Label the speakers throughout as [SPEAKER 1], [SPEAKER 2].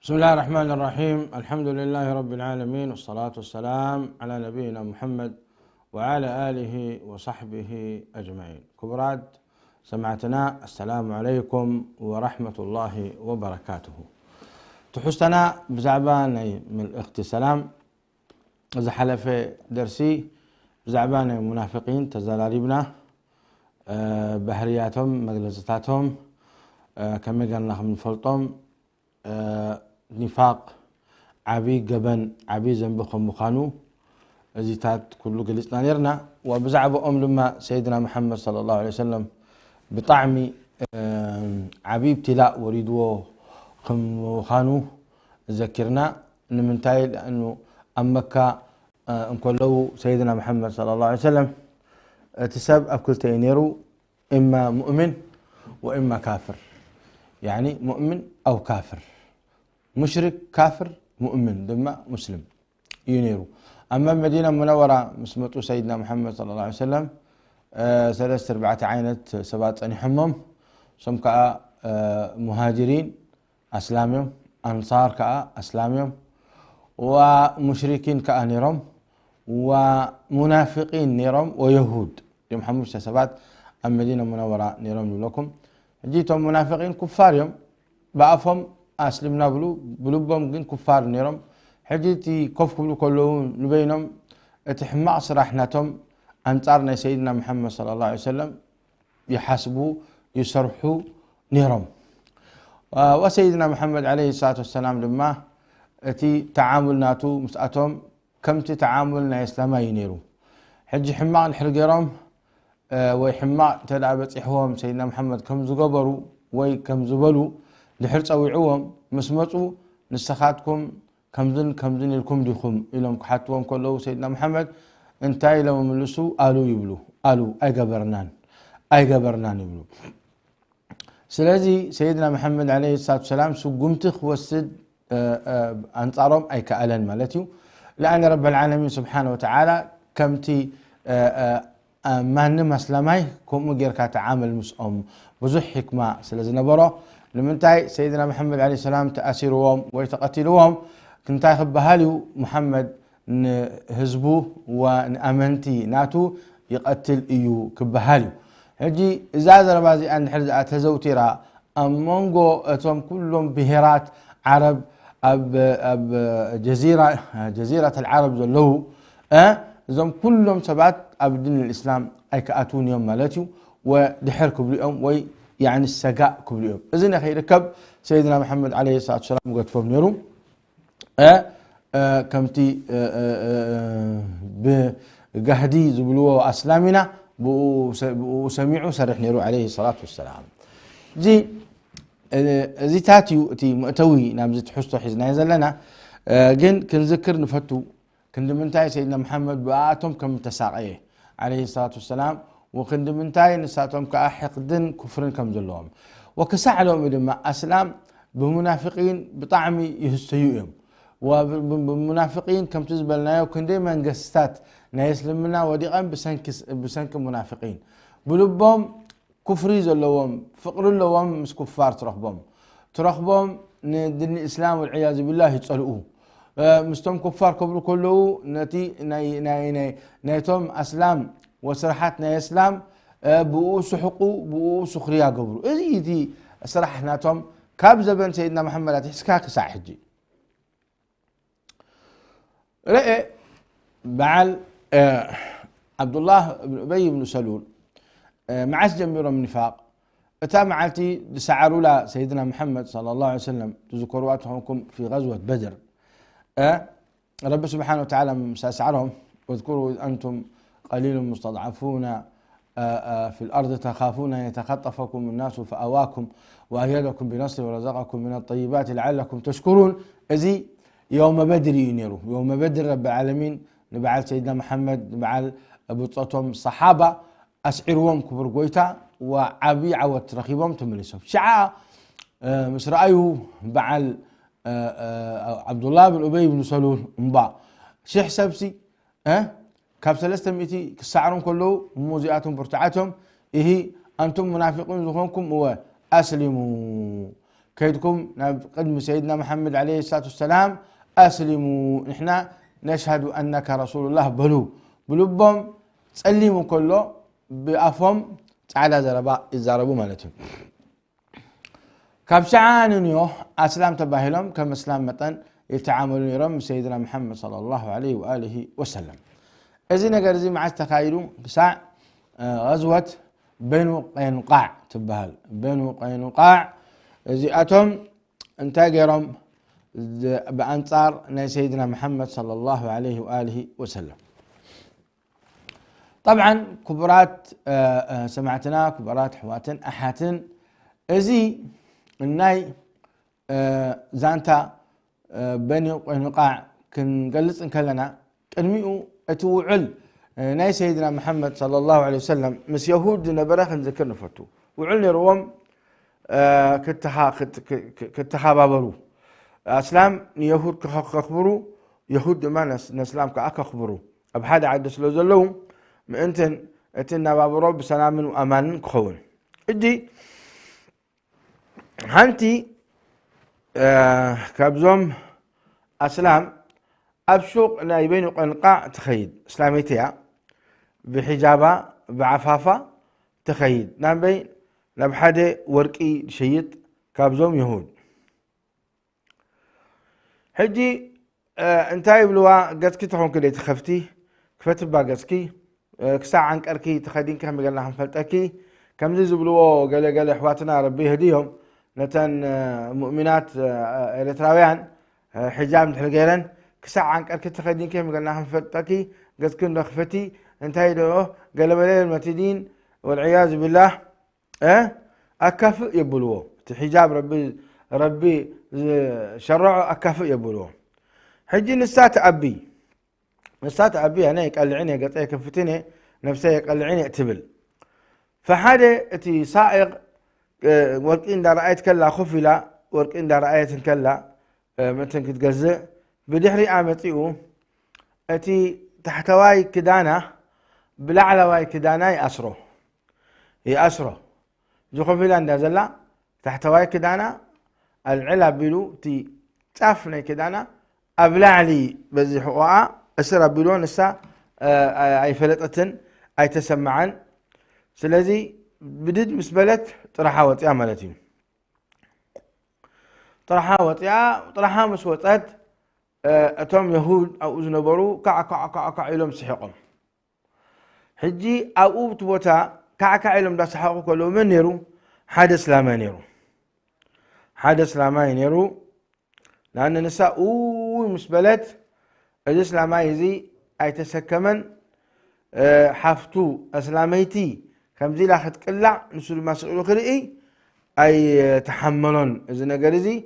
[SPEAKER 1] بسم الله الرحمن الرحيم. الحمد لله رب العالمين، والصلاة والسلام على نبينا محمد وعلى آله وصحبه أجمعين. كبرات سمعتنا، السلام عليكم ورحمة الله وبركاته. تحسنا بزعبان من الاغتسالام إذا حلف درسي بزعبان منافقين تزالاريبنا بحرياتهم مجلزتاتهم كما قلنا من فلطهم نفاق عبي جبن عبي زنبخم مخانو زيتات كله جلسنا نيرنا وبزعب لما سيدنا محمد صلى الله عليه وسلم بطعم عبي ابتلاء وريدوه خم مخانو ذكرنا نمنتاي لأنه أمكا نقول سيدنا محمد صلى الله عليه وسلم تسب أكل تينيرو إما مؤمن وإما كافر، يعني مؤمن أو كافر، مشرك كافر مؤمن دم مسلم ينيرو. أما المدينة المنورة مسمتو سيدنا محمد صلى الله عليه وسلم ثلاثة أربعة عينة سبات أن حمم سمك مهاجرين أسلامهم، أنصار أسلامهم، ومشركين كأنيرهم، ومنافقين نيرهم، ويهود يوم محمد سبات المدينة المنورة نيرهم لكم. جيتهم منافقين كفار يوم بقفهم أسلمنا بلوبهم جن كفار نيرهم. حجيتي كف كلهم لبينهم اتحمع صراحناتهم أنصارنا سيدنا محمد صلى الله عليه وسلم يحاسبوا يسرحوا نيرهم. وسيدنا محمد عليه الصلاة والسلام لما اتي تعاملناتو مسأتهم كم تعاملنا إسلاما ينيرو. حج حماق الحرقيرهم ويحماق تلعبت إحوهم سيدنا محمد كم زقبروا وي كم زبلوا لحرص أوعوهم مسمطوا نسخاتكم كمزن لكم ديكم إلهم كحتوهم كله سيدنا محمد انتهي لهم ملسوا قالوا يبلو قالوا أي قبرنان يبلو. سلازي سيدنا محمد عليه الصلاة والسلام سقمتخ وسد أنصارهم أي كألن مالتيو، لأن رب العالمين سبحانه وتعالى كمتي ما نما سلامي كم غير تعامل مسؤم بزح حكمة. سلازي نبره لمنتاي سيدنا محمد عليه السلام تأسيرهم ويتقتلوهم كنتاي خبهاليو محمد هزبوه وأمنتي ناتو يقتل إيو كبهاليو. هجي إزاز ربازي أن حرز أتزوتيرا أمونغو أتوم كلهم بهرات عرب أب جزيرة العرب زلو زم كلهم سبات أب دين الإسلام أي كأتون يوم مالتيو ودحر كبليهم وي يعني السقاء كبليهم. إذن أخي ركب سيدنا محمد عليه الصلاة والسلام وقد فهم كمتي بقهدي زبلوه أسلامنا وسميعوا سرح نيرو عليه الصلاة والسلام. زي تاتيو تي مؤتوي نامزت حسطو حزنا يزلنا جن كنذكر نفتو كندمنتاي سيدنا محمد بآتهم كم تساقيه عليه الصلاة والسلام، وكندمنتاي نساتهم كأحقدن كفرن كم زلهم وكسعلهم لما أسلام بمنافقين بطعمي يهستيوهم وبمنافقين كم تزبلنا وكندي من قستات نايسلمنا وديقان بسنك منافقين بلبهم كفري زلوهم فقر لهم مس كفار ترخبهم دين الإسلام والعياذ بالله يتسألوه مستم كفار قبل كله نتي نايتهم أسلام وسرحتنا إسلام بؤوس حقوق بؤوس خريا قبل إذا دي سرحناتهم كاب زبن سيدنا محمد تحسكاك ساحجي رأي بعل عبد الله بن أبي بن سلول معس جميرا من نفاق اتامعتي سعروا لا سيدنا محمد صلى الله عليه وسلم تذكرواتهم في غزوة بدر. رب سبحانه وتعالى سأسعرهم واذكروا أنتم قليل مستضعفون في الأرض تخافون أن يتخطفكم الناس فأواكم وأيدكم بنصر ورزقكم من الطيبات لعلكم تشكرون. إذي يوم بدر ينيروا يوم بدر رب العالمين نبعل سيدنا محمد نبعل أبو طاطم الصحابة أسعرهم كبر قويتا وعبي عوت رخيبهم تملسهم شعاء مش رأيه بعل عبد الله بن أبي بن سلول مبا شيخ سبسي كاب ثلاثة مئتي كسعرهم كله موزياتهم برتعاتهم إيه أنتم منافقون زخونكم وأسلموا كيدكم قدم سيدنا محمد عليه الصلاة والسلام أسلموا نحن نشهد أنك رسول الله بلبهم سلموا كله بأفهم على زرباء الزربوا مالتهم كابشعان نيو أسلام تباهلهم كم إسلام متن يتعاملون يرم سيدنا محمد صلى الله عليه وآله وسلم إذن قرزي مع استخايرون ساع غزوة بنو قينقاع تبهل بنو قينقاع إذا أتم انتاجرهم بأنصار سيدنا محمد صلى الله عليه وآله وسلم طبعا كبرات سمعتنا كبرات حواتن أحاتن إزي الناي زانتا بني قينقاع كن قلص إن كلنا كنميو أتوعل ناي سيدنا محمد صلى الله عليه وسلم مس يهود نبرخ نذكر نفتو وعلني روم كتخابرو اسلام يهود كخبرو يهود ما نسلام كأخبرو بحدا عد سلوزلو انتن اتنا بابرو بسلام وامان كخون ادي هانتي كابزوم اسلام ابشوق لا يبين قنقاع تخيد اسلاميتيا بحجابه بعفافه تخيد نعم بين لبحده ورقي شيط كابزوم يهود حجي انتاي بلوا قسكي تخون كده تخفتي كفتبا قسكي كساع عنك اركي تخدين كهم قال لهم فلتاكي كم زي بلوا قال احواتنا ربي هديهم نتن مؤمنات اريتراويان حجاب حلقيرن كساع عنك اركي تخدين كهم قال لهم فلتاكي قسكن رخفتي انتاي له قال بليل المتدين والعياذ بالله أكافئ يبلوه حجاب ربي شرعه أكافئ يبلوه حجي نسات أبي أنا يقلعني قطعي كفتني نفسي يقلعني اعتبل فحدا اتي صائغ ورقين دا رأيت كلا خفلا ورقين دا رأيت كلا مثلا كتجزء بدحري آمتيو اتي تحتواي كدانا بلعلواي كدانا يأسره جوخو فيلان دازلا تحتواي كدانا العلا بلو تي تافني كدانا أبلعلي بزي حقوقا أسرى بلون السا أي فلتة أي تسمعان سلازي بدد مسبلت طرحا وطيا مالتي طرحا وطيا طرحا مسوطات أتوم يهود أو أزنبرو كع إلهم سحقهم حجي أو تبوتا كعكا علم دا سحاقو كلو من نيرو حادث لاما نيرو لأن النساء مسبلت حادث لاما يزي أي تسكمن حافتو أسلاميتي كمزي لاخت كلا نسول ما سؤولو خرئي أي تحملون إذا نقرزي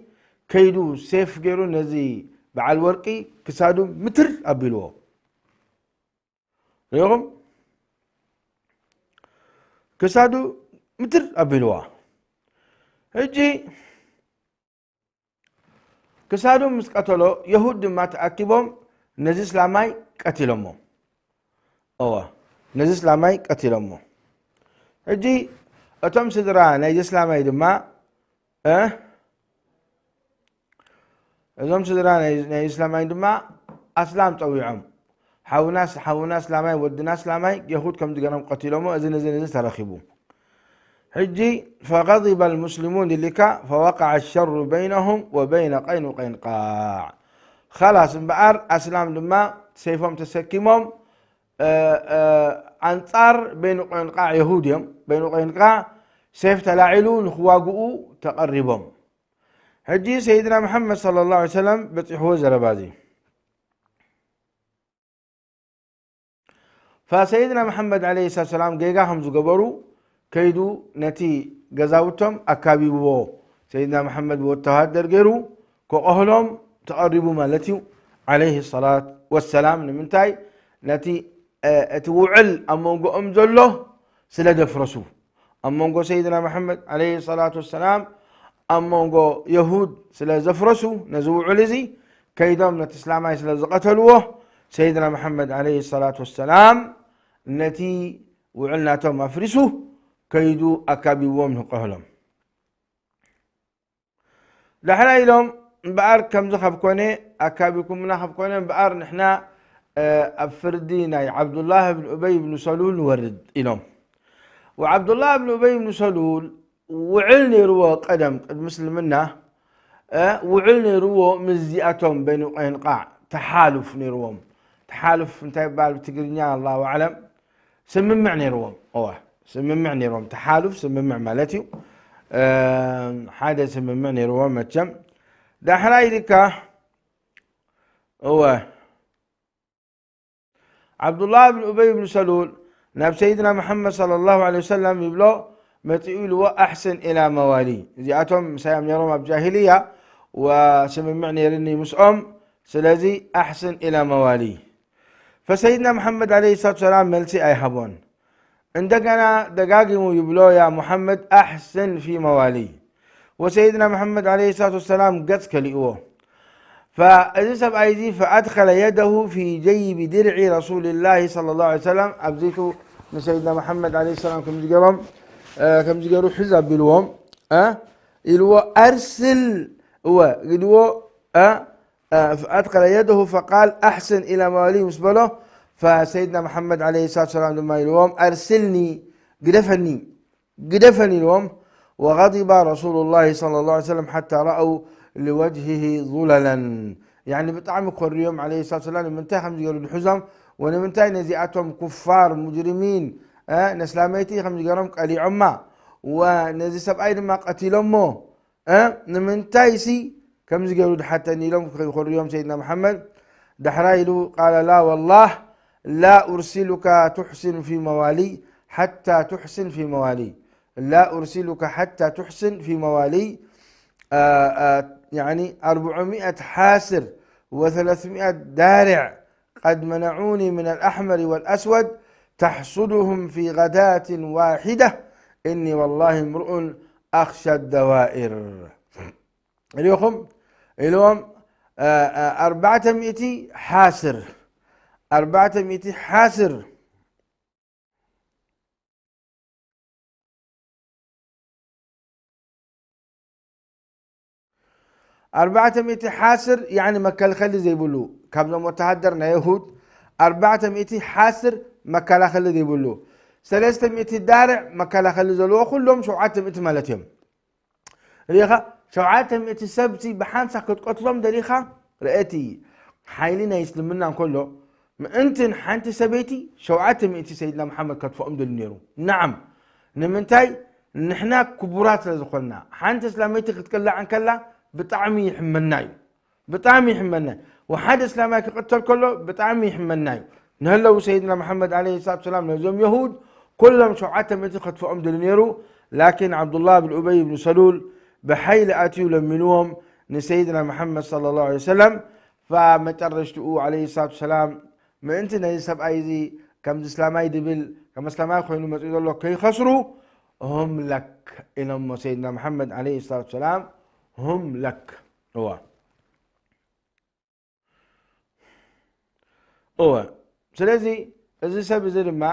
[SPEAKER 1] كيدو سيف جيرو نزي بعال ورقي كسادو متر أبيلوه ريغم كسادو متر أبيلوا هجي كسادو مسقتلو يهود ما تأكبهم نزي سلاماي قتلمو نزي سلاماي قتلمو هجي أتم سدرا نزي سلاماي دما أتم سدرا نزي سلاماي دما أسلام طويعهم حاونا سلاماي ودنا سلاماي يهود كم دقنهم قتلهم إذن ترخبوا حجي فغضب المسلمون لك فوقع الشر بينهم وبين قينقاع خلاص بقار أسلام لما سيفهم تسكمهم أنصار بين قينقاع يهوديهم بين قينقاع سيف تلاعلون خواقوا تقربهم حجي سيدنا محمد صلى الله عليه وسلم بطيحوه زربازي فسيدنا محمد عليه الصلاة والسلام جيجاهم زقبرو كيدو نتي جزاوتهم أكابيبو سيدنا محمد والتهاد درجرو كأهلهم تقربوا مالتي عليه الصلاة والسلام نمنتاي نتي توعل أمونغو أمزله سلا دفرسو أمونغو سيدنا محمد عليه الصلاة والسلام أمونغو يهود سلا زفرسو نزو علزي كيدهم نتسلامي سلا زقتلوه سيدنا محمد عليه الصلاة والسلام نتي وعلنا توم أفرسو كيدو أكابي ومنه قهلهم دحرا إلهم بقار كم زخب كوني أكابيكم مناخب كوني بقار نحنا أفردينا عبد الله بن أبي بن سلول ورد إلهم. وعبد الله بن أبي بن سلول وعلني روى قدم مسلمنا وعلني روى مزيئتهم بين قينقاع تحالف نيروم تحالف انتهي بالتقرينيا الله أعلم سمم معني روم سمم معني روم تحالف سمم مع مالتي حاجة سمم معني روم متشم ده حراي لك هو عبد الله بن أبي بن سلول ناب سيدنا محمد صلى الله عليه وسلم يبلو متقول وأحسن إلى موالي زياتهم سيام يروم بجاهلية وسمم معني رني مسؤم سلازي أحسن إلى موالي فسيدنا محمد عليه الصلاة والسلام ملسي أي حبون عندنا دقاقم يبلو يا محمد أحسن في موالي وسيدنا محمد عليه الصلاة والسلام قد كلئوه فأجسب أيدي فأدخل يده في جيب درع رسول الله صلى الله عليه وسلم أبزيكو من سيدنا محمد عليه السلام كم جيرو حزب بالوم إلو أرسل هو إلو فأدخل يده فقال أحسن إلى موالي مسبله فسيدنا محمد عليه الصلاة والسلام لما يلوم أرسلني قدفني اليوم وغضب رسول الله صلى الله عليه وسلم حتى رأوا لوجهه ظللا يعني بطعم اليوم عليه الصلاة والسلام من تاهم يقولوا الحزم ومن تاي نزيعتهم كفار مجرمين نسلاميتي خمس جرام قلي عما ونزي سبعين ما قتلهم من تايسي كم زقلوا حتى نيلهم يوم سيدنا محمد دحرايلو قال لا والله لا أرسلك تحسن في موالي حتى تحسن في موالي لا أرسلك حتى تحسن في موالي يعني 400 حاسر و300 دارع قد منعوني من الأحمر والأسود تحصدهم في غداة واحدة إني والله امرؤ أخشى الدوائر. اليوم 400 حاسر 400 حاسر يعني مكال خلي زي بلو كابنا متهدرنا يهود 400 حاسر مكال خلي زي بلو 300 دارع مكال خلي زلو كلهم 700 مالتهم ريخا 700 سبتي بحانسا كنت قتلهم دريخا رأيتي حايلين يسلمنا كله ما انت حانت سبيتي 700 سيدنا محمد كتفو أمد النيرو نعم نمنتاي نحنا كبرات لزخلنا حانت اسلاميتي كتكلا عن كلا بطعمي يحملناي وحد اسلامي قتل كله بطعمي يحملناي نهلو سيدنا محمد عليه الصلاة والسلام لزوم يهود كلهم 700 كتفو أمد النيرو لكن عبد الله بن أبي بن سلول بحيل أتيو لمنوهم لسيدنا محمد صلى الله عليه وسلم فما ترشتوا عليه الصلاة والسلام ما انت نجسب أيدي كم اسلامي دبل كم اسلامي خوينو مسؤول الله كي خسروا هم لك إلهم سيدنا محمد عليه الصلاة والسلام هم لك هو سلازي إذا سب زي ما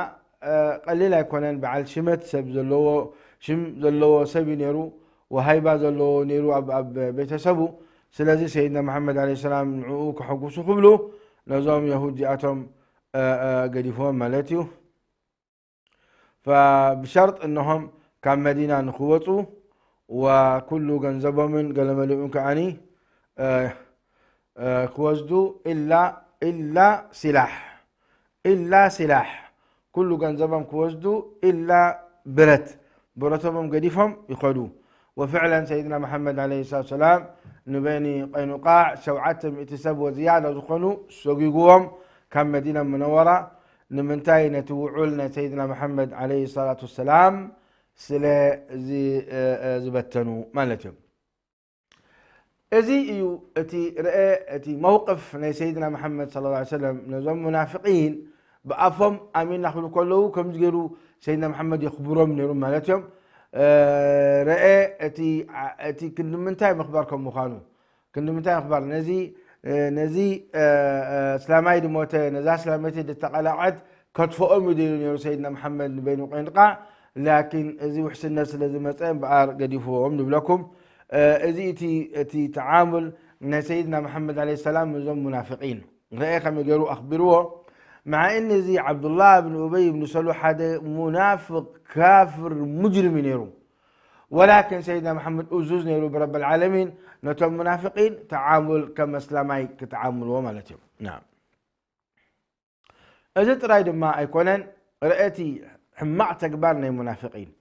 [SPEAKER 1] قليل يكونن بعد شمت سب زلوا سبي نيرو وهيبا زلوا نيرو أب بيتسبو سلازي سيدنا محمد عليه السلام نعوك حقوسو قبلو نظام يهودي أتم قديفون مالتيو فبشرط انهم كان مدينة نخوتو وكل جنزبا من قال مليون كعني خوزدو إلا سلاح كل جنزبا خوزدو إلا برتهم قديفهم يقعدوا وفعلا سيدنا محمد عليه الصلاة والسلام نبيني قينقاع 700 وزيادة زخنوا سوقيقوهم كان مدينة منورة نمنتاي نتوعلنا سيدنا محمد عليه الصلاة والسلام سلا زبتنو مالتهم ازي ايو اتي رأي اتي موقف سيدنا محمد صلى الله عليه وسلم نظام منافقين بأفهم امين نحن كله كم جيرو سيدنا محمد يخبرهم نيرون مالتهم رأي اتي كن منتاي مخبركم مخانو كن منتاي مخبر نزي سلاماي دموته نزا سلامتي دتقلعت كتفؤم يديرون سيدنا محمد بين قينقاع لكن زي وحسن الناس لازم يتقين بقار قد يفوهم نبلكم إذا تي تعامل من سيدنا محمد عليه السلام من زم منافقين غير يقولوا أخبروه مع إن زي عبد الله بن أبي بن سلول هذا منافق كافر مجرم نيرو، ولكن سيدنا محمد أزوز نيرو برب العالمين نتوم منافقين تعامل كما اسلامي كتعامل ومالتهم. نعم. أجت رايد ما أيكونن رأيتي حماع تكبارنا المنافقين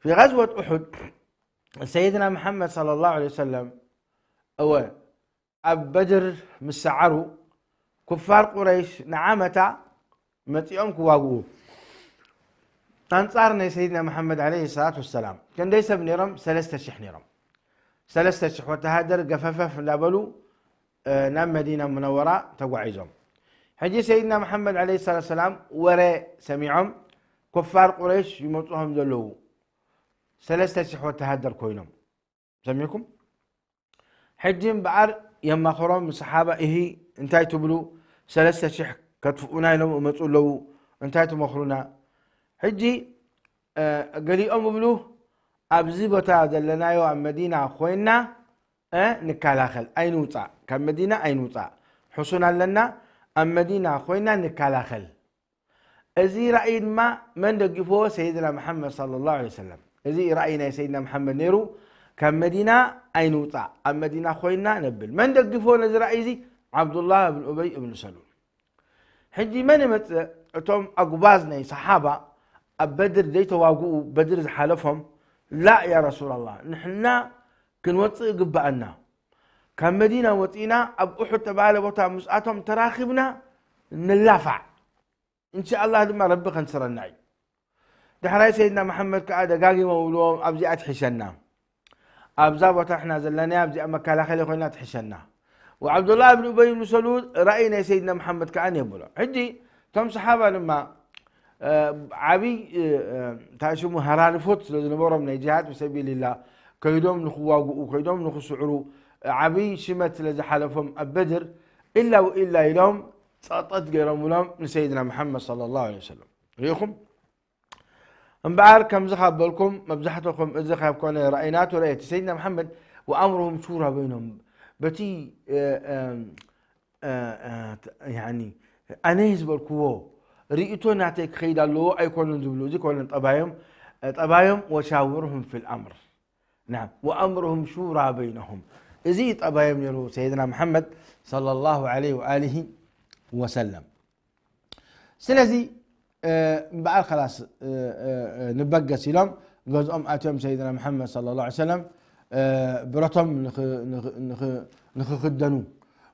[SPEAKER 1] في غزوة أحد. سيدنا محمد صلى الله عليه وسلم أول أب بدر مسعروا كفار قريش نعمتا متيوم كواغو تنصارنا سيدنا محمد عليه الصلاة والسلام كان ليس بنيرم سلسة شح نيرم سلسة شح وتهدر قففف لابلو نام مدينة منورة تقعيزهم. حجي سيدنا محمد عليه الصلاة والسلام ورا سميعهم كفار قريش يموتوهم ذلو سلسة شح وتهدر كوينهم سميكم حجين بعر يما خرم من صحابة إهي انتاي تبلو سلسة شح كتفؤنا لهم ومتقول له انتاي تمخرونا حجي قالي أم بلو أبزي بتا دلنا يو عن مدينة خوينا نكالاخل أين وطع كان مدينة أين وطع حصونا لنا أم مدينة خوينا نكالاخل أزي رأينا ما من دقفوه سيدنا محمد صلى الله عليه وسلم أزي رأينا سيدنا محمد نيرو كان مدينة أين وطع أم مدينة خوينا نبل من دقفوه نزي رأيزي عبد الله بن أبي بن سلول. حجي من مت توم أقبازنا صحابة بدر ديتو واقو بدر حالفهم لا يا رسول الله نحنا كنوطي قبأنا كان مدينة وطينا أب أحد تبالي بوتا مسأتهم تراخبنا نلافع إن شاء الله لما ربك نصر النعي دحراي سيدنا محمد كعادة قاقي مولوهم أبزي أتحشنا أبزا بوتا احنا زلنا أبزي أما كالا خلي خوينا أتحشنا. وعبد الله بن أبي بن سلول رأينا سيدنا محمد كأن يبوله حجي تم صحابة لما عبي تاشمو هرانفوت لنبورة من الجهاد في سبيل الله كيدوم نخواقو وكيدوم نخسعرو عبي شمت لذا حلفهم البدر إلا وإلا يلوم سقطت قيرهم لهم من سيدنا محمد صلى الله عليه وسلم. ريكم انبعار كم زخاب بالكم مبزحتكم الزخاب كون رأينات ورأيت سيدنا محمد وأمرهم شورى بينهم بتي يعني أنيز بالكوو رئيتو نعطيك خيدا لو أيكون نزبلو زي كون طبايم وشاورهم في الأمر. نعم وأمرهم شورى بينهم زي طبايم يرو سيدنا محمد صلى الله عليه وآله وسلم. سلازي بعد خلاص نبقى سلام جزء أتيم سيدنا محمد صلى الله عليه وسلم برتم نخ خدنو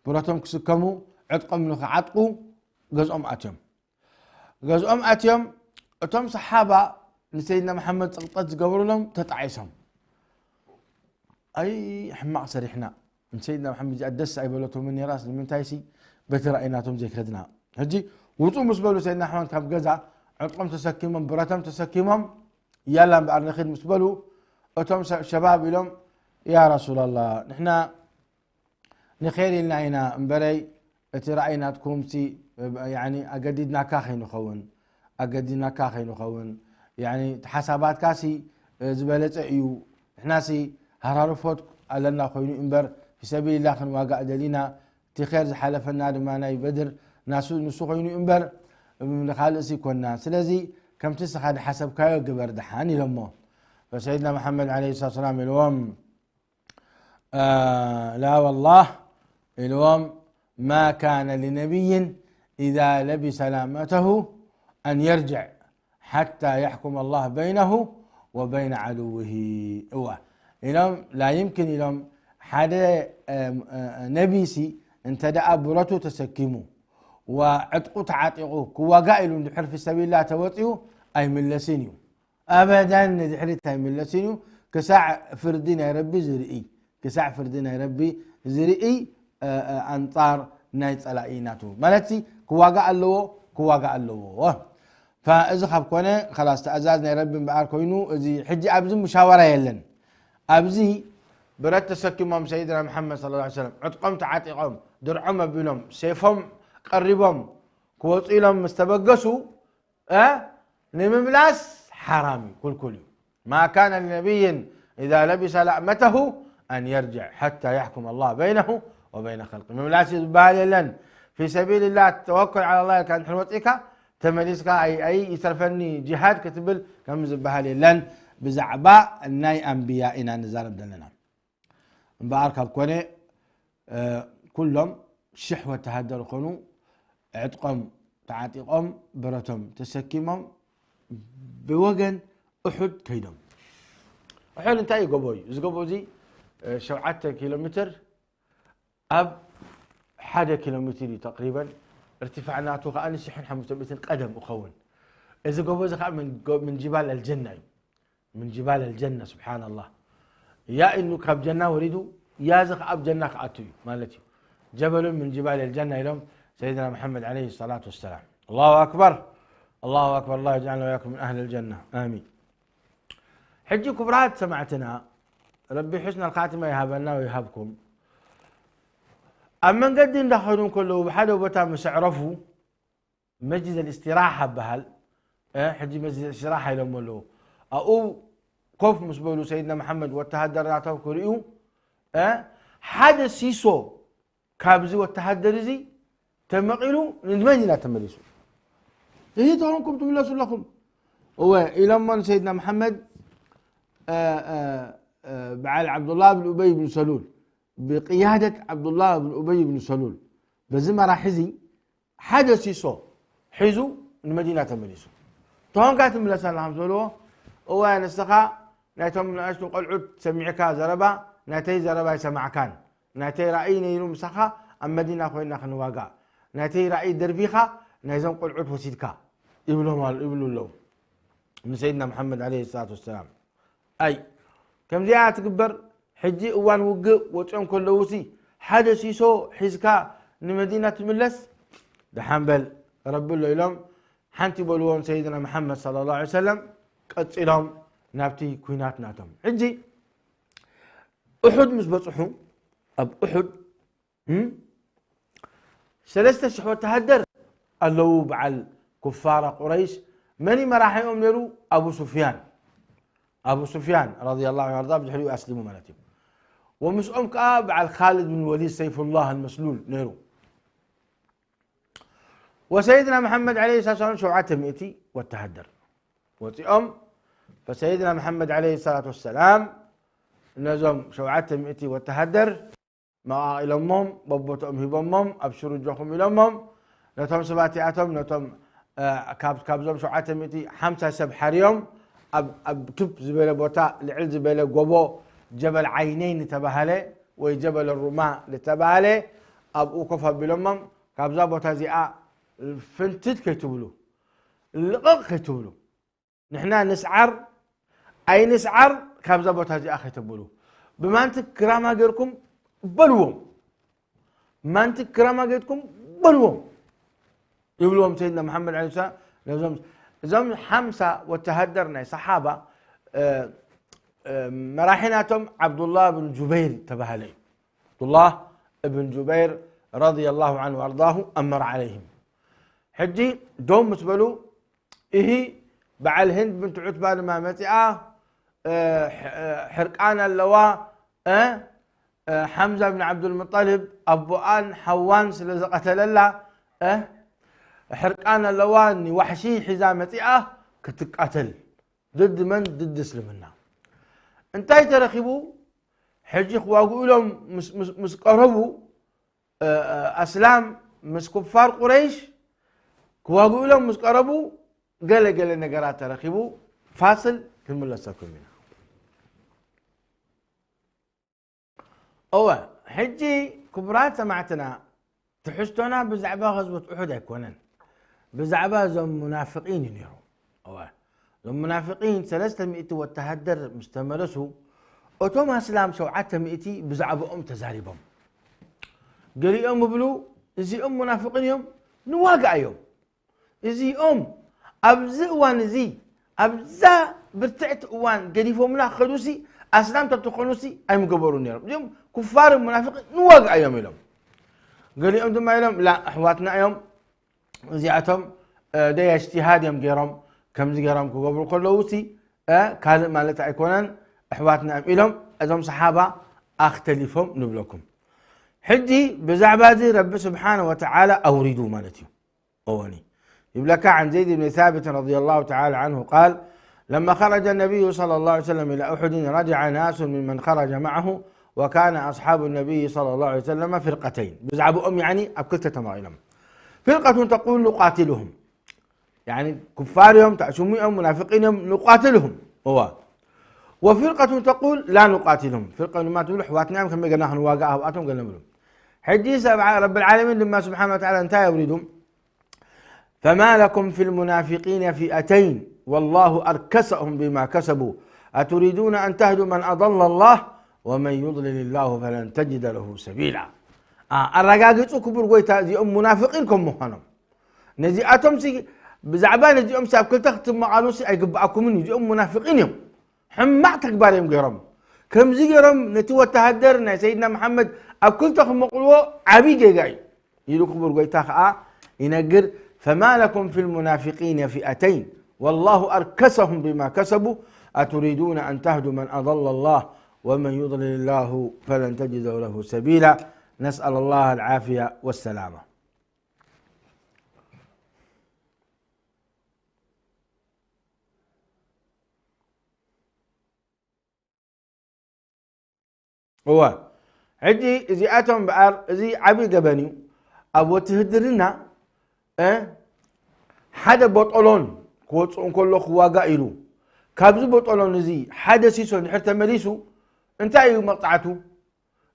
[SPEAKER 1] برتم كسكمو عتقم نخ عتقو جزء أتيم جزء أتيم أتم صحابة لسيدنا محمد سقطت قبر لهم تتعيسهم أي حماق صريحنا من سيدنا محمد أدس أي بلوتهم من راس من تايسي بترأيناتهم زي خدنا هجي وطو مسبلو سيدنا محمد كاب جزع عتقم تسكمهم برتم تسكمهم يلا بعد نخد مسبلو أتم شباب لهم يا رسول الله نحنا نخير لنا هنا مبري ترأيناتكم سي يعني أجددنا كاخي نخون أجددنا كاخي نخون يعني حسابات كاسي زبالة أيو إحنا سي هرارفوت على خوينو إمبر في سبيل الله خن واقع دلينا تخير حلفنا لما بدر نسو خوينو إمبر من خالصي كنا سلازي كم تسخ هذا حسب كايو قبر دحاني لما فسيدنا محمد عليه الصلاة والسلام اليوم لا والله اليوم ما كان لنبي إذا لبس لامته أن يرجع حتى يحكم الله بينه وبين عدوه. اليوم لا يمكن اليوم حدا نبيسي انت دعا برتو تسكمو وعتقو تعاطيقو كوا قائل دحر في سبيل الله توطيو أي ملسينيو أبدا دحرت أي ملسينيو كساع فردنا يا ربي زرئي كساع فردنا يا ربي زرئي أنطار نايت علائيناتو مالتي كواقع اللو فإذا خاب كونه خلاص تأزازنا ربي بقار كوينو إذا حجي أبزي مشاورة يلن أبزي برات تسكمهم سيدنا محمد صلى الله عليه وسلم عتقم تعاتقهم درعم بينهم سيفهم قربهم كوطيلهم مستبقسوا نمملاس حرامي كل ما كان لنبي إذا لبس لأمته أن يرجع حتى يحكم الله بينه وبين خلقه. من لا تبالي لن في سبيل الله التوكل على الله كان حلوتك تمليسك أي يترفني جهاد كتبل كم زبالي لن بزعباء الناي أنبياء إنا نزال بدلنا مبارك الكوني كلهم شحوة تهدر خنو عتقهم تعاتقهم برتهم تسكيمهم بوجن أحد كيدهم. أحد انتهي قبوي زي 7 كيلومتر أب 1 كيلومتر تقريبا ارتفاعناته كأن شحن 5 متر قدم أخون. إذا قبوي زخاء من جبال الجنة من جبال الجنة سبحان الله. يا إنه كاب جنة وريدو يا زخ أب جنة كأتوي مالتي جبل من جبال الجنة لهم سيدنا محمد عليه الصلاة والسلام. الله أكبر الله أكبر الله يجعلنا وإياكم من أهل الجنة آمين. حجي كبرات سمعتنا ربي حسن الخاتمة يهبنا ويهبكم. أما قد ندخلون كله بحدا وبتا مسعرفوا مجلس الاستراحة بهال حجي مجلس الاستراحة يلوم له أو كوف مسبولو سيدنا محمد والتهدر نعطوه كريو حدا سيسو كابزي والتهدر زي تمقلوا ندمني لا تملسوا هي ترونكم تملسوا لكم هو إلى من سيدنا محمد بعد عبد الله بن أبي بن سلول بقيادة عبد الله بن أبي بن سلول بزما راح حزي حدث يسو حزو المدينة تملسوا تهون قاعد تملسوا لهم سلوه هو نستخا ناتهم من أشتو قلعود سمعك زربا ناتي زربا يسمع كان ناتي رأيني يروم سخا المدينة خوينا خنواقع ناتي رأي دربيخا نايزم قلعود وسيدكا يبلو اللو من سيدنا محمد عليه الصلاة والسلام. أي كم زيادة تكبر حجي اوان وقع وطعم كلوسي حدث يسو حزكا نمدينة تملس دحنبل رب الله يلوم حنتي بولون سيدنا محمد صلى الله عليه وسلم قصيلهم نابتي كوينات ناتهم حجي أحد مش بصحو أب أحد سلسة شحوة تهدر اللوب على كفار قريش مني مراحيهم نيرو أبو سفيان رضي الله عنه وارضاه بجحلوا أسلموا ملاتهم ومش أمك على خالد بن الوليد سيف الله المسلول نيرو وسيدنا محمد عليه الصلاة والسلام شوعته مئتي والتهدر وتي فسيدنا محمد عليه الصلاة والسلام نزم شوعته مئتي والتهدر ما إلى أمهم ببوتهم هبامهم أبشروا جوخهم إلى أمهم نتهم سباتياتهم نتهم كابزهم شوعته مئتي 5 سبح اليوم أب كب زبالة بوتا لعل زبالة قبو جبل عينين تبهله وجبل الرماء لتبهله أب أوقفها بلمم كابزا بوتا زياء فنتت كيتبلو اللقاق كيتبلو نحنا نسعر أي نسعر كابزا بوتا زياء كيتبلو بما أنت كراما غيركم بلوم ما أنت كراما غيركم بلوم يبلوم سيدنا محمد عليه الصلاة والسلام زم 5 والتهدرنا صحابة مراحناتهم عبد الله بن جبير تبهلي عبد الله بن جبير رضي الله عنه وارضاه أمر عليهم حجي دوم متبلو إيه بعد الهند بنت عتبة لما متئة حرقان اللواء حمزة بن عبد المطلب أبو آن حوان سلزقة لله حرقان اللواني وحشي حزامتئة كتقاتل ضد من ضد اسلمنا انتي ترخبوا حجي خواقوا لهم مسقربوا اسلام مس كفار قريش خواقوا لهم مسقربوا قال نقرات ترخبوا فاصل كمل لساكم منها حجي كبرات سمعتنا تحسونا بزعبا غزوة أحد يكونن بزعبا زم منافقين ينيرو زم منافقين 300 والتهدر مستمرسوا أتوما سلام شوعتها 200 بزعبا تزاربهم قالي بلو زي منافقين يوم نواقع يوم زي أبزئوان زي أبزا برتعت أوان قريفهم لا خلوسي أسلام تبتخلوسي أي مقبرون يوم كفار المنافقين نواقع يوم لهم قال لي أنتم ما يلوم لا أحواتنا يوم زيعتهم ده اجتهاد يوم جيرهم كم زي جيرهم قبل كلوسي كان مالته يكونن أحواتنا يلوم أزم صحابة أختلفهم نبلكم حجي بزعبادي رب سبحانه وتعالى أوريدوا مالتي أواني يبلك عن زيد بن ثابت رضي الله تعالى عنه قال لما خرج النبي صلى الله عليه وسلم إلى أحد رجع ناس ممن خرج معه وكان أصحاب النبي صلى الله عليه وسلم فرقتين بزعبوا يعني أبكلت تمائلهم فرقة تقول نقاتلهم يعني كفارهم تعشميهم منافقينهم نقاتلهم هو وفرقة تقول لا نقاتلهم فرقة ما تقول حواتنا كم قلنا نواقعها واتهم قلنا لهم حديث رب العالمين لما سبحانه وتعالى انتهى يريدون فما لكم في المنافقين فئتين والله أركسهم بما كسبوا أتريدون أن تهدوا من أضل الله ومن يضلل الله فلن تجد له سبيلا الرقاقيت كبر قويتا زي منافقين كم مهنم نزي أتمسي بزعبان نزي أمسي أبكل تختم معانوسي أي قبعكم مني زي منافقين يوم حمعتك باريم قرم كم زي قرم نتوى تهدرنا سيدنا محمد أبكل تخم مقلوه عبيجي جاي يلو كبر قويتا ينقر فما لكم في المنافقين فئتين والله أركسهم بما كسبوا أتريدون أن تهدوا من أضل الله ومن يضلل الله فلن تجد له سبيلا نسأل الله العافية والسلامة هو عدي إذا أتم بأر إذا عبي قبني أبو تهدرنا حدا بطلون كوتون كله خواجا إلو كابز بطلون زي حدا سيسون حتى مليسو انت أي مقطعته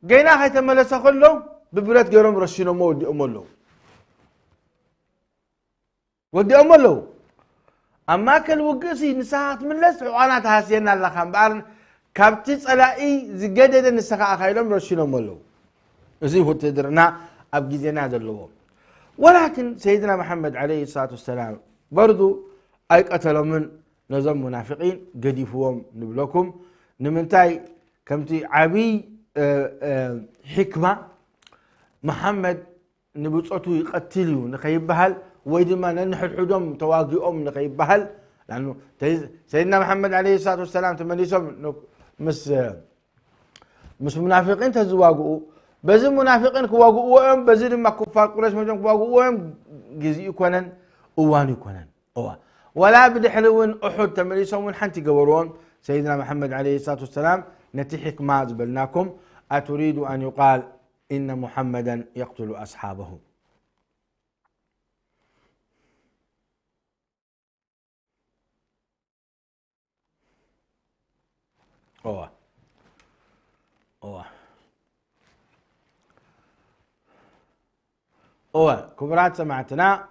[SPEAKER 1] جينا هاي تملس خلو ببرات جرم رشينو مو ودي أمولو أما كل وقسي نساعات من لس وأنا تحسين الله خام بارن كابتس على إي زجاجة نسخة خيلهم رشينو مولو زي هو تدرنا أبجي زينا دلوا ولكن سيدنا محمد عليه الصلاة والسلام برضو أي قتلوا من نظام منافقين قد يفوهم نبلكم نمنتاي كمتي عبي حكمة محمد نبصته يقتلوا نخيب بهال ويدما ننحل حدهم تواقيهم نخيب بهال لأنه سيدنا محمد عليه الصلاة والسلام تمنيسهم مش منافقين تزواقوا بزي منافقين كواقوهم بزي لما كفار قريش مجمع كواقوهم جزي يكونن اوان يكونن ولا بدي حلوين أحد تمليسهم حنتي قورون سيدنا محمد عليه الصلاة والسلام نتي حكمة زبلناكم أتريد أن يقال إن محمدا يقتل أصحابه كبرات سمعتنا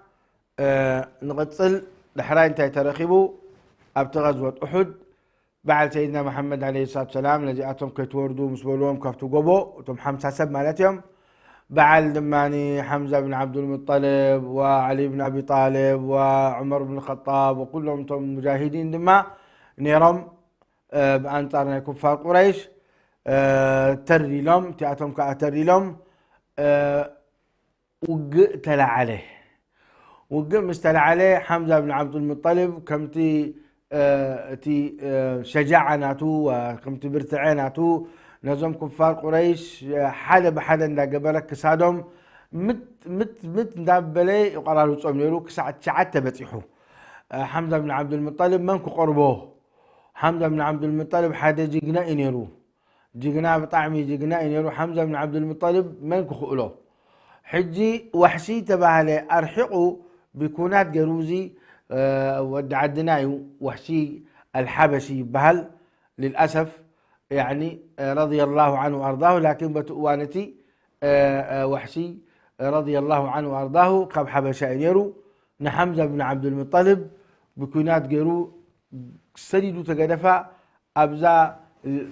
[SPEAKER 1] نقتصل دحراي انتهي ترخبوا ابت غزوة أحد بعد سيدنا محمد عليه الصلاة والسلام الذي أتم كتوردوا مسبولهم كفتوا قبو وتم حمسة سب مالتهم بعد لماني حمزة بن عبد المطلب وعلي بن أبي طالب وعمر بن الخطاب وكلهم تم مجاهدين دما نيرم بأنصارنا كفار قريش تري لهم تأتم كأتري لهم وقتل عليه مستلع عليه حمزة بن عبد المطلب كمتي تي شجاعة ناتو وكمتي برتعي ناتو نظام كفار قريش حدا بحدا دا قبلك كسادهم مت ندابلي وقرارو تصوم نيرو كساعة شعات تبتيحو حمزة بن عبد المطلب منكو قربوه حمزة بن عبد المطلب حدا جيقنا إنيرو جيقنا بطعمي جيقنا إنيرو حمزة بن عبد المطلب منكو خؤلوه حجي وحشي تبعالي أرحقوا بكونات جروزي ودعدناي وحشي الحبشي بهل للأسف يعني رضي الله عنه وأرضاه لكن بتؤوانتي وحشي رضي الله عنه وأرضاه قب حبشا يرو نحمزة بن عبد المطلب بكونات جرو سديدو تقدفا أبزا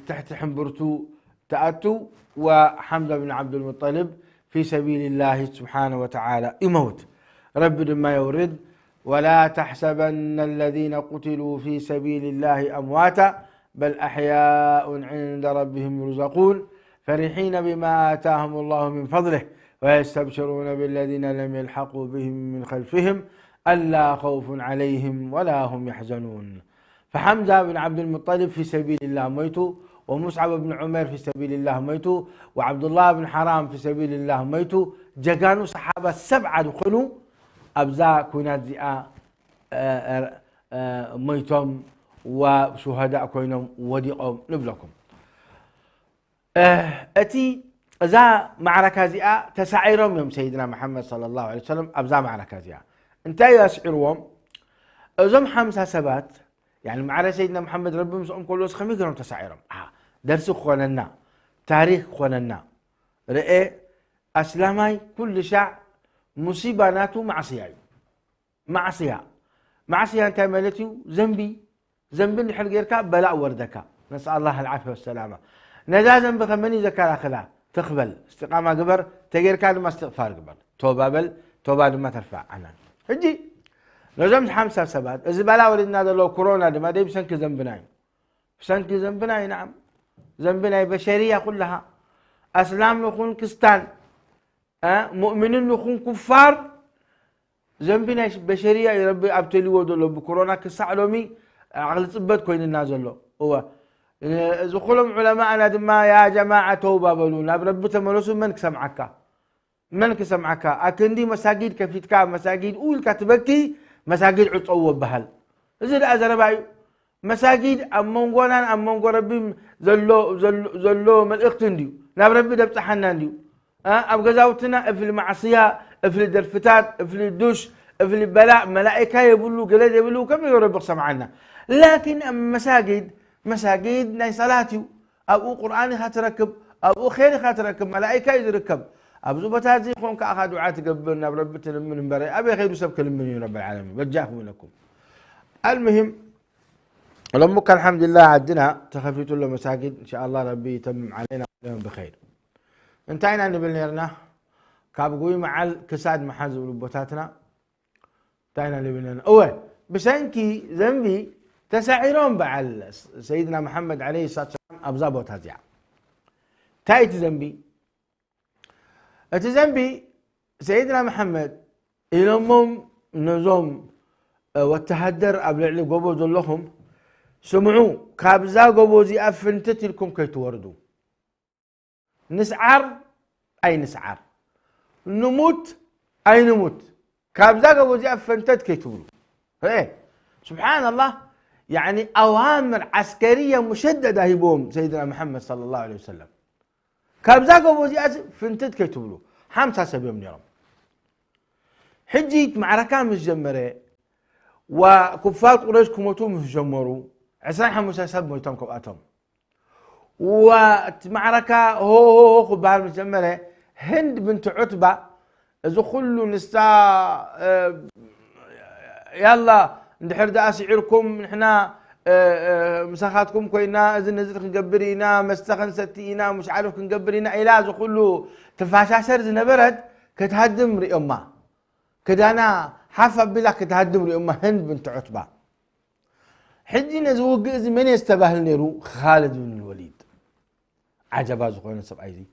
[SPEAKER 1] تحت حنبرتو تأتو وحمزة بن عبد المطلب في سبيل الله سبحانه وتعالى يموت رب ما يورد ولا تحسبن الذين قتلوا في سبيل الله أمواتا بل أحياء عند ربهم يرزقون فرحين بما آتاهم الله من فضله ويستبشرون بالذين لم يلحقوا بهم من خلفهم ألا خوف عليهم ولا هم يحزنون فحمزة بن عبد المطلب في سبيل الله ميتوا ومصعب بن عمير في سبيل الله ميتوا، وعبد الله بن حرام في سبيل الله ميتوا. جاكانوا صحابة 7 دخلوا أبزا كوينات زئا ميتم وشهداء كوينهم وديقهم نبلكم. أتي إذا معركة زئا تسعيرهم يوم سيدنا محمد صلى الله عليه وسلم أبزا معركة زئا انت يسعرهم أزم 5 سبات يعني معركة سيدنا محمد ربي مسؤول كل وسخ ميقرهم تسعيرهم درس خوننا تاريخ خوننا رئي أسلامي كل شع مصيبة ناتو معصية انت مالتيو ذنبي اللي حلقيركا بلاء وردكا نسأل الله العافية والسلامة. نجا ذنب خمني ذكر أخلا تقبل استقامة قبر تغيركا لما استغفار قبر توبة لما ترفع عنان هجي لازم 5 سبات إذا بلا ولدنا لو كورونا ما دي بسنك ذنبناي نعم ذنبناي بشرية كلها أسلام نكون كستان مؤمنين نكون كفار ذنبنا بشرية يا ربي أبتلي ودلو بكورونا كسعلومي عقل صبت كوين النازل له هو زخلهم علماءنا دما يا جماعة توبة بلونا برب تملسوا منك سمعك أكندي مساجد كفيتكا مساجد أول كتبكي مساجد عطوة بهل زين أزرباي مساجد أمونغو ربي زلو من اختنديو ناب ربي دبت حنانديو أبغزاوتنا في المعصية في الدرفتات في الدش في البلاء ملائكة يبلو قلاد يبلو كم يرب سمعنا. لكن مساجد ناي صلاتيو أو قرآن خاتركب أو خير خاتركب ملائكة يركب أبزو بتازي خون كأخذ دعاء تقبلنا برب تلمن بري أبي خير سب كلمني رب العالمين بجاكم لكم. المهم لما كان الحمد لله عدنا تخفيت له مساجد إن شاء الله ربي يتمم علينا بخير. انتهينا نبليرنا كابقوي مع الكساد محازب لبوتاتنا انتهينا نبليرنا أول بسنكي ذنبي تسعيرون بعل سيدنا محمد عليه الصلاة والسلام أبزا بوتاتيا تايت ذنبي سيدنا محمد إلهم نظام والتهدر أبلع قبو لهم سمعوا كابزا قبو زي أفنتت لكم كي توردوا نسعر أي نسعر نموت أي نموت كابزا قبو زي أفنتت كي تقولوا ايه سبحان الله يعني أوامر عسكرية مشددة هيبوم سيدنا محمد صلى الله عليه وسلم كابزا قبو زي أفنتت كي تقولوا 5 سبيل من يوم حجيت معركة مش جمرة وكفار قريش كموتو مش جمروا 25 سب موتهم كواتهم ومعركة هو خبار مش جمرة هند بنت عتبة إذا خلوا نساء يلا ندحر دا أسعيركم نحنا مساخاتكم كوينا إذا نزلت نقبرينا مستخن ستينا مش عارف نقبرينا إلا إذا خلوا تفاشا سرز نبرد كتهدم رئما كدانا حفظ بلا كتهدم رئما هند بنت عتبة حجينا زوج من يستباهل نيرو خالد بن الوليد عجبا زخونا سبعيزي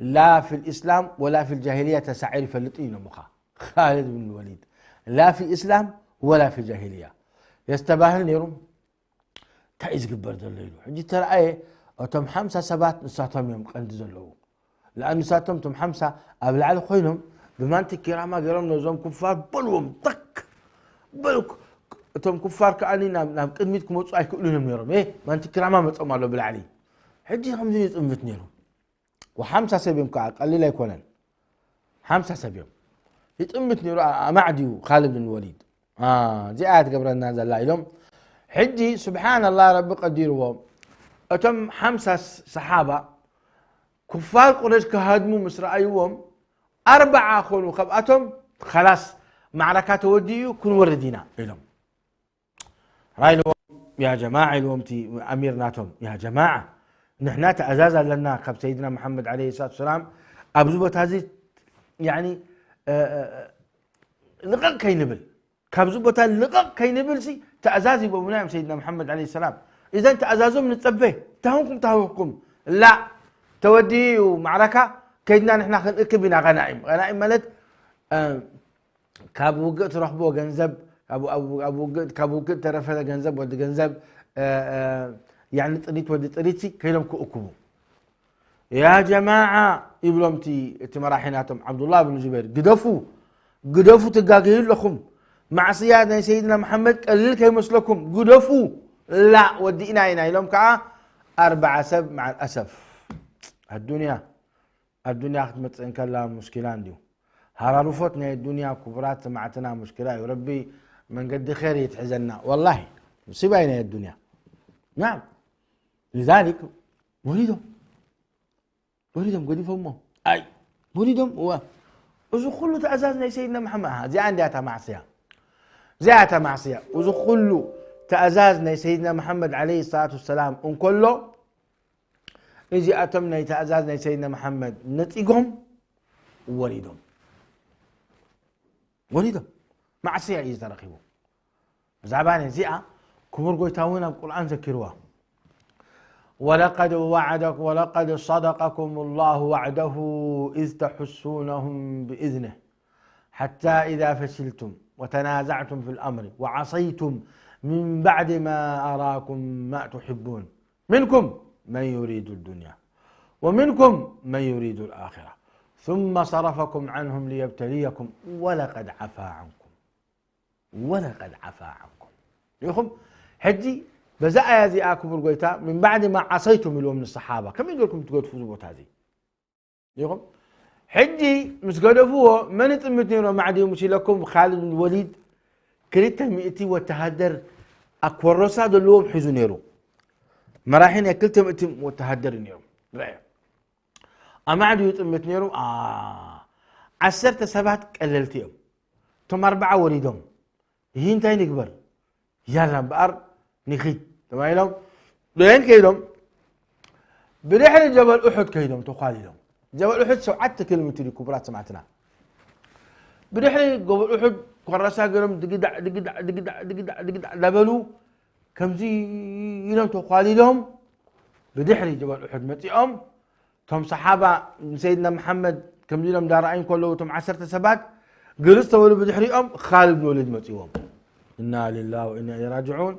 [SPEAKER 1] لا في الإسلام ولا في الجاهلية تسعير فلطين مخا خالد بن الوليد لا في الإسلام ولا في الجاهلية يستباهل نيرو تعيز قبر دليلو حجي ترى ايه وتم 5 سبات نساتهم يوم قند زلو لأن نساتهم تم 5 أبلع خوينهم بمانت الكرامة قالوا نزوم كفار بلوم طك بلوك تم كفار كأني نام قدمتكم وصاي كلهم نيرهم ايه مانت الكرامة متصوم له بالعلي حجي 5 يطمت نيرهم و5 سبيم قليل يكونن 5 سبيم يطمت نيرو معديو خالد بن الوليد دي آيات قبرنا زلا لهم حجي سبحان الله رب قديرهم أتم 5 صحابة كفار قريش كهدموا مصر أيوم 4 خلوا خبأتهم خلاص معركة توديو كن وردينا لهم راي لهم يا جماعة الومتي أمير ناتهم يا جماعة نحن تأزازا لنا خب سيدنا محمد عليه الصلاة والسلام أبزوبة هذه يعني لقق كي نبل كابزوبة لقق كي نبل سي تأزازي بمنام سيدنا محمد عليه السلام إذا تأزازوا من التبه تهوكم لا تودي معركة كيدنا نحن ركبنا غنائم مالت كابو قت روح بو جنزب كابو قت ترفع جنزب ود جنزب يعني طريت ودي طريتي كيلهم كأكبو يا جماعة يبلوم تي مراحيناتهم عبد الله بن زبير قدفوا تقاقيل لكم مع سيادنا سيدنا محمد قليل كي مسلكم قدفوا لا ودينا هنا لهم كا 4 سب مع الأسف الدنيا ختمت إن كان لها مشكلة ديو هرارفتنا الدنيا كبرات معتنا مشكلة يا ربي من قد خير يتحزننا والله مصيبة هنا الدنيا نعم لذلك ولدهم قد فهموا أي ولدهم هو وزو كله تأزازنا سيدنا محمد زي عندها معصية وزو كله تأزازنا سيدنا محمد عليه الصلاة والسلام ان كله يجي أتمنا يتأزازنا سيدنا محمد نتيجهم ولدهم معصية يزرقوا زعبان زيئة كبر قويتاونا القرآن ذكروها ولقد صدقكم الله وعده إذ تحسونهم بإذنه حتى إذا فشلتم وتنازعتم في الأمر وعصيتم من بعد ما أراكم ما تحبون منكم من يريد الدنيا ومنكم من يريد الآخرة ثم صرفكم عنهم ليبتليكم ولقد عفا عنكم يخم حجي بزا يازي اكبر قويتا من بعد ما عصيتم اليوم من الصحابه كم يقولكم تقول تفوزوا هذه يقول حجي مش قدفوه من تمتني ما عاد يمشي لكم خالد بن الوليد كريت مئتي وتهدر اكورسا دلوم حزو نيرو مراحين اكلتم اتم وتهدر نيرو اما عاد يتمت نيرو 10 سبات قللتيهم تم 4 وليدهم ينتهي نكبر يلا بأر نخيت تمايلهم لين كيلهم برحلة جبل أحد كيلهم تقاليلهم جبل أحد 7 كيلومتر كبرات سمعتنا برحلة جبل أحد قرصا قلهم دقدع لبلو كم زي يلهم تقاليلهم برحلة جبل أحد متيهم تم صحابة سيدنا محمد كم زي لهم دارعين كله تم 10 سبات قلصت ولو بدحريهم خالد بن الوليد متيهم إنا لله وإنا إليه راجعون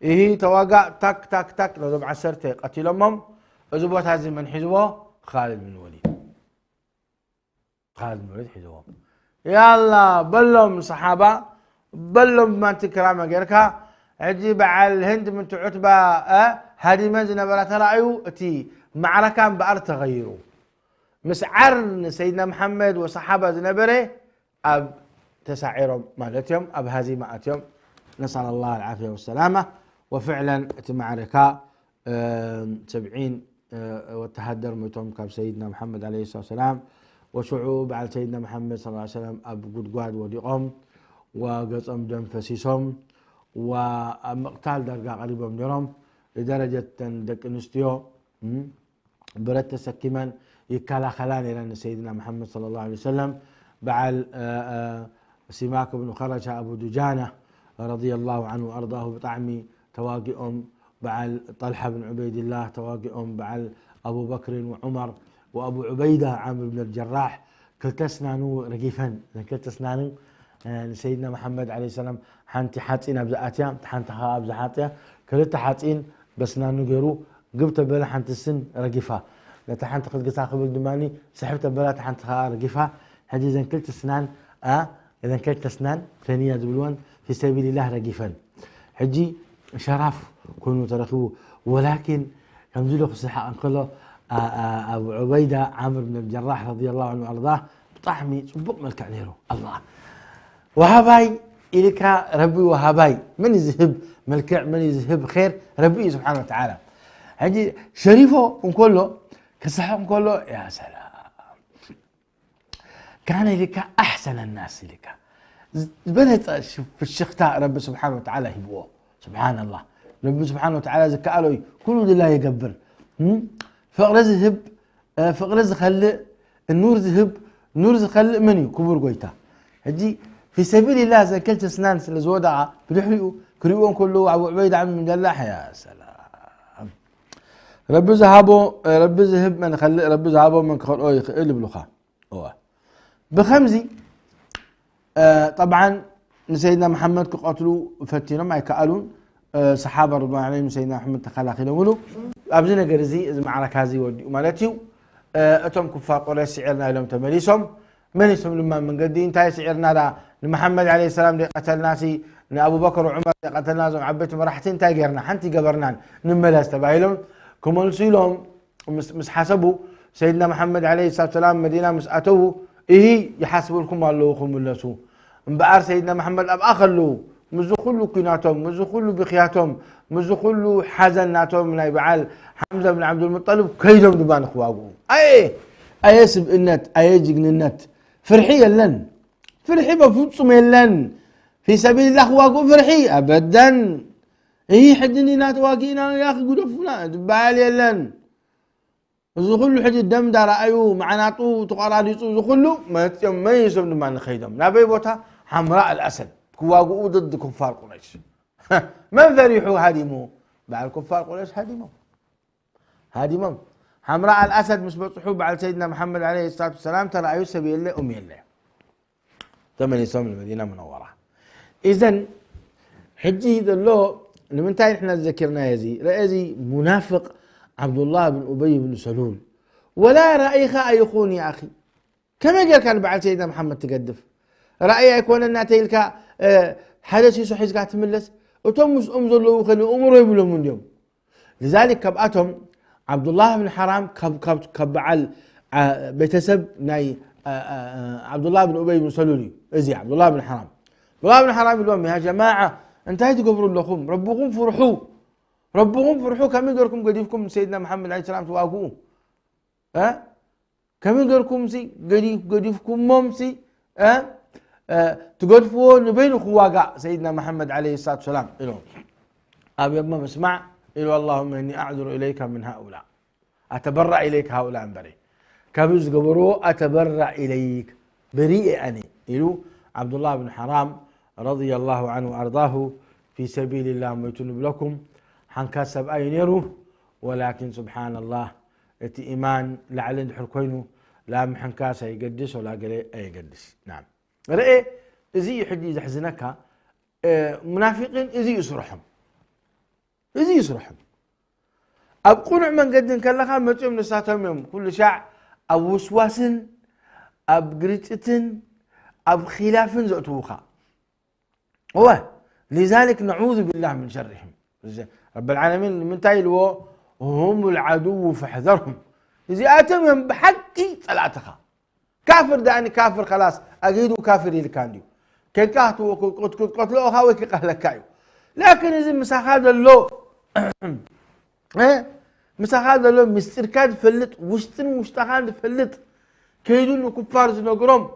[SPEAKER 1] إيه تواقع تك لو 10 قتلهم أزبوت هذه من حزبه خالد بن الوليد حزبه يلا بلهم صحابة بلهم ما تكرام غيرك عجيب على الهند من عتبة هذه منزل بلا ترأيو تي معركة بأر تغيروا مسعر سيدنا محمد وصحابة زنبري أب تسعيرهم مالتهم أب هزيماتهم نسأل الله العافية والسلامة وفعلا معركة 70 وتهدر ميتهم كاب سيدنا محمد عليه الصلاة والسلام وشعوب على سيدنا محمد صلى الله عليه وسلم أب قدقاد وديقهم وقصم دم فسيسهم ومقتال درجة قريبة منهم لدرجة دك نستيو برت تسكما يكالا خلاني لأن سيدنا محمد صلى الله عليه وسلم بعل سماك بن خرجة أبو دجانة رضي الله عنه وأرضاه بطعمي تواقئهم بعل طلحة بن عبيد الله تواقئهم بعل أبو بكر وعمر وأبو عبيدة عامر بن الجراح كلتسنانو رقيفا كلتسنانو سيدنا محمد عليه السلام حنتي حاتين أبزعاتيا حنتها أبزعاتيا كلت حاتين بسنانو غيرو قبت بلا حنت السن رقيفة لتحنت قد قصا قبل دماني سحبت بلا تحنتها رقيفة هذه إذا كلت أسنان إذا كلت أسنان ثانية دبلون في سبيل الله رقيفا حجي شرف كونوا تركوه ولكن كمزلوا صحة أنقله أبو عبيدة عامر بن الجراح رضي الله عنه وأرضاه طحمي صبق ملك عليه الله وهباي إليك ربي وهباي من يذهب ملكع من يذهب خير ربي سبحانه وتعالى هجي شريفه نقوله كصحة نقوله يا سلام كان لك أحسن الناس لك بدأت في الشختاء رب سبحانه وتعالى هبوه سبحان الله رب سبحانه وتعالى زكاء له كل لله يقبر فقر ذهب فقر خلق النور ذهب نور خلق مني كبر قويتا هجي في سبيل الله زكلت اسنان الزودعة بلحريو كريون كله أبو عبيدة عم من جلاح يا سلام رب ذهب من خلق رب ذهبه من خلق اللي بلخا هو بخمزي طبعا سيدنا محمد كقتلوا فتينا ما يكالون صحابة رضوان عليهم سيدنا محمد تخلق له أبزنا جرزي إذا معركة هذه ومالتيو أتم كفار قريش سعرنا لهم تمليسهم من اسم لما من قدين تاي سعرنا لمحمد عليه السلام قتل ناسي أبو بكر وعمر قتل ناسهم عبيتهم راحتين تاي جرنا حنتي قبرنا نملاس تبايلهم كم نسيلهم مس حسبوا سيدنا محمد عليه الصلاة والسلام مدينة مسأتوه إيه يحاسبوا لكم الله خم اللسو مبعر سيدنا محمد أب أخلو مزخلو كناتهم مزخلو بخياتهم مزخلو حزناتهم من بعال حمزة بن عبد المطلب كيدهم دبان اخواقو اي سبئنت اي جننت فرحية لن فرحي بفوتسم لن في سبيل الله اخواقو فرحي ابدا اي حدني نات واقينا يا اخي قدفنا دبالي لن زخلو حج الدم دار ايو معناطو تقراديصو زخلو ما يسب دبان خيدهم نابي بوتا حمراء الاسد كواقو ضد كفار قريش من فرحوا هدموا بعد كفار قريش هدموا حمراء الاسد مش بصحوا بعد سيدنا محمد عليه الصلاه والسلام ترى ايو سبيل الله امي الله ثمن يسوم المدينه المنوره اذا حجي ذا لو لمن تاي احنا ذكرنا يزي رأيزي منافق عبد الله بن ابي بن سلول ولا رايخ ايخون يا اخي كما قال كان بعد سيدنا محمد تقدف رأي يكون أن تلك حدث يسوع حزقة تملس وتمس أمزلوا وخلي أمره يبلغ من اليوم لذلك كبأتهم عبد الله بن حرام كبعل بيتسب ناي عبد الله بن أبي بن سلولي إزي عبد الله بن حرام عبد الله بن حرام اليوم يا جماعة انتهي تقبروا لكم ربكم فرحوا كم يقولكم قديفكم سيدنا محمد عليه السلام تواقوه كم يقولكم سي قديفكم ممسي تقدفوا نبين خواقع سيدنا محمد عليه الصلاة والسلام إلهم أبي أبما مسمع إلو اللهم إني أعذر إليك من هؤلاء أتبرع إليك هؤلاء بري كابوز قبروا أتبرع إليك بريء أني إلو عبد الله بن حرام رضي الله عنه وأرضاه في سبيل الله ويتنب لكم حنكسب أي نيرو ولكن سبحان الله اتي إيمان لعلن حركوينه لا محنكاسة يقدس ولا قلي يقدس نعم رأي إزي حدي يحزنك منافقين إزي يسرحهم أبقنع من قدن كلها متعم نساتهم يوم كل شاع أب وسواسن أب قريتتن أب خلاف زأتوخا هو لذلك نعوذ بالله من شرهم رب العالمين من تايلو هم العدو فاحذرهم إذا آتم بحقي صلاتها كافر داني كافر خلاص أجيدو كافر اللي كان ديو كي كاتو قتلوه هاوي كي قهلكايو لكن إذا مساخاد اللو مساخاد اللو مستركاد فلت وشتن مشتخاد فلت كيدو كفار زنقرم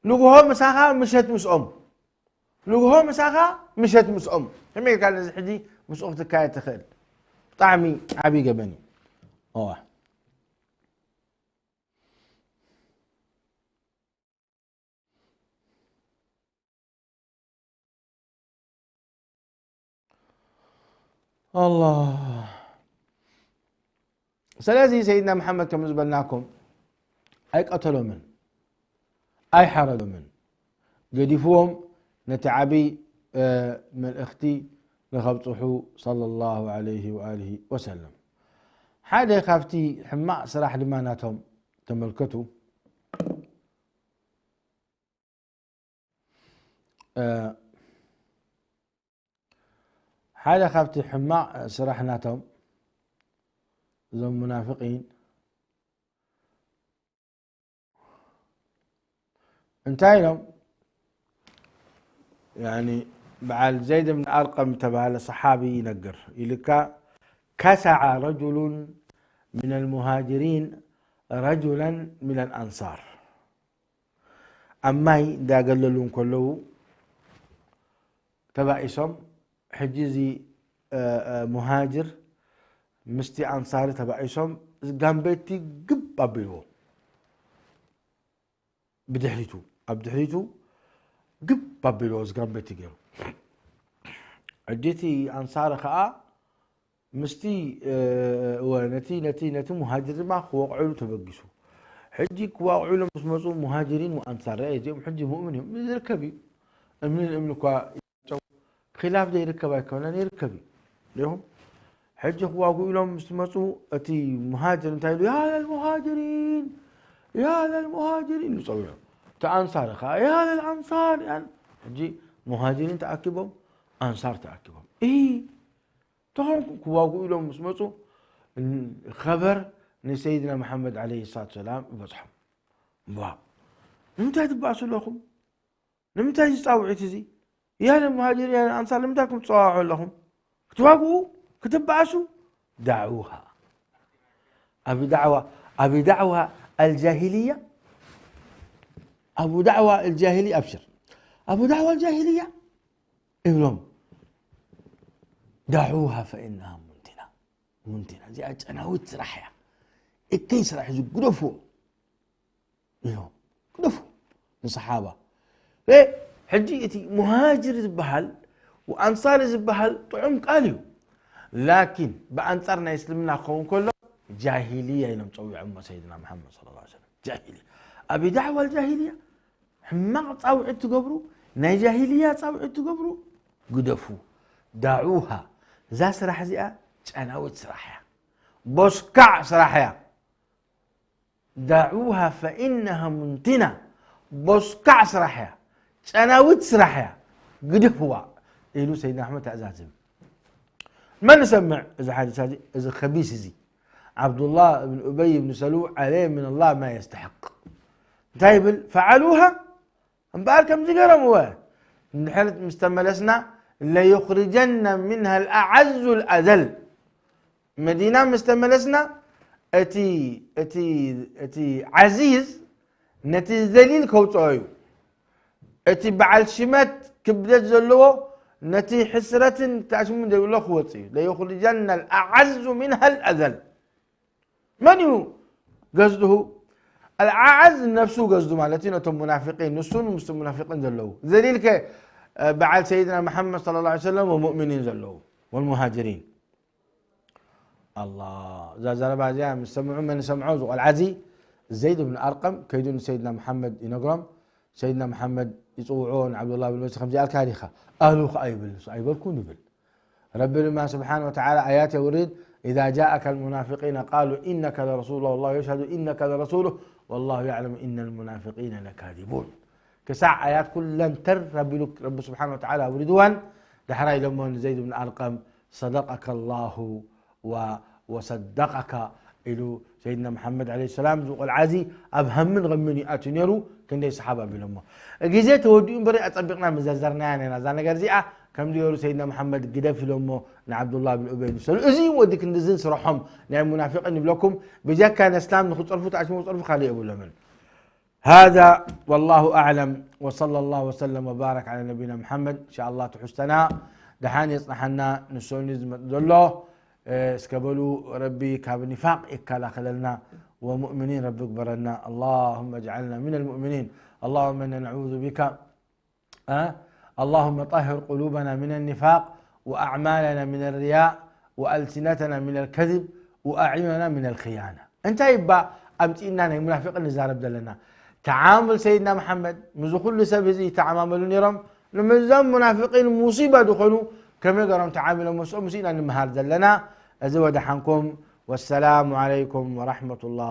[SPEAKER 1] نقوه مساخا مشهد مسؤم نقوه مساخا مشهد مسؤم هم كان زحدي مسؤختك كاية تخيل طعمي عبي قبني الله سلازي سيدنا محمد كما زبلناكم أي قتلوا من أي حرقوا من قدفوهم نتعبي من اختي لخبطحو صلى الله عليه وآله وسلم حاجة خافتي حماء صراح لماناتهم تملكتوا حاجة خافتي حماء صراحناتهم ذو منافقين انتهينا يعني بعد زيد بن أرقم تبع صحابي ينقر إلك كسع رجل من المهاجرين رجلا من الأنصار أماي دا قال لهم كله تبع اسم حجزي مهاجر مستي أنصاري تبع اسم جنبتي قب أبيلو بدحريتو قب أبيلو جنبتي قيرو عديتي أنصار خاء مستي ونتي مهاجر ما وقعوا تبقسوا حجيك وقعوا مسموم مهاجرين وأنصار يوم حجي مؤمنهم من الكبي من الأمن خلاف ده يركب يكون يركبي لهم حج اخواكم لهم مستمسوا اتي مهاجر انتايلو يا للمهاجرين يا للمهاجرين يصوروا تأنصار يا للأنصار يعني حجي مهاجرين تأكبهم أنصار تأكبهم إيه طبعا كواكو لهم مستمسوا الخبر ان سيدنا محمد عليه الصلاة والسلام بصحهم واو نمتى تبعثوا لهم نمتى يستوعي تزي يا للمهاجرين يا للأنصار نمتى كنتم تصاعوا لهم تواقوا كتبعثوا دعوها أبي دعوة الجاهلية أبو دعوة الجاهلية أبشر أبو دعوة الجاهلية إبلهم دعوها فإنها منتنة جاءت أنا وتسرحها إكي سرح قدفوا إيهم قدفوا الصحابة إيه حجيتي مهاجر زبهل وأنصار زبهل طعم قالوا لكن بأنصارنا يسلمنا قوم كله جاهلية ينم تصوي عم سيدنا محمد صلى الله عليه وسلم جاهلية أبي دعوة الجاهلية حماق تصوي تقبروا ناي جاهلية تصوي تقبروا قدفوا دعوها ذا سرح زئة أنا وتسرحها بسكع سرحها دعوها فإنها منتنة بسكع سرحها أنا وتسرحها قدفوا إلو سيدنا أحمد تعزازم ما نسمع إذا حادث هذه إذا خبيث زي عبد الله بن أبي بن سلول عليه من الله ما يستحق طيب فعلوها مبارك كم جرموا نحن مستملسنا ليخرجن منها الأعز الأذل مدينة مستملسنا أتي عزيز نتي ذليل كوتويو أتي بعل شمت كبدت زلوه نتي حسرة تعشمون دي الله خوتي ليخرجن الأعز منها الأذل من هو قصده الأعز نفسه قصده مالتين أتم منافقين نسون منافقين زلوه ذلك بعد سيدنا محمد صلى الله عليه وسلم ومؤمنين زلوه والمهاجرين الله زازر بعدها مستمعون من سمعوه والعزي زيد بن أرقم كيدون سيدنا محمد ينقرم سيدنا محمد يطوعون عبد الله بن مسعود خمسة الكارثة أهله أيبل كونوا بل رب ما سبحانه وتعالى آياته يريد إذا جاءك المنافقين قالوا إنك لرسول الله والله يشهد إنك لرسوله والله يعلم إن المنافقين لكاذبون كسع آيات كلها تر رب سبحانه وتعالى يريدون دحرا لمن زيد بن أرقم صدقك الله وصدقك إلو سيدنا محمد عليه السلام والعزي أبهم من غمني أتنيرو كندي صحابة بلما جزء تودين بري أطبقنا مزازرنا يعني نزانا جرزئة كم ديورو سيدنا محمد قدف لما عبد الله بن أبي بن سلول أزي وديك النزين صرحهم نعم منافقين بلكم بجاك كان إسلام نخط ألفوت عشان ألف خالي أبو لمن هذا والله أعلم وصلى الله وسلم وبارك على نبينا محمد إن شاء الله تحسنا دحان يصنحنا نسوني دلو اسكبلوا ربي كاب نفاق إكالا خللنا ومؤمنين ربك برنا اللهم اجعلنا من المؤمنين اللهم إنا نعوذ بك اللهم طهر قلوبنا من النفاق وأعمالنا من الرياء وألسنتنا من الكذب وأعيننا من الخيانة انت يبقى أمتئنا المنافق اللي زارب دلنا تعامل سيدنا محمد مزخل سبزي تعامل نيرم لما زم منافقين مصيبة دخلوا كما يقرأون تعامل مسؤول مسينا المهار دلنا أزود حنكم والسلام عليكم ورحمة الله.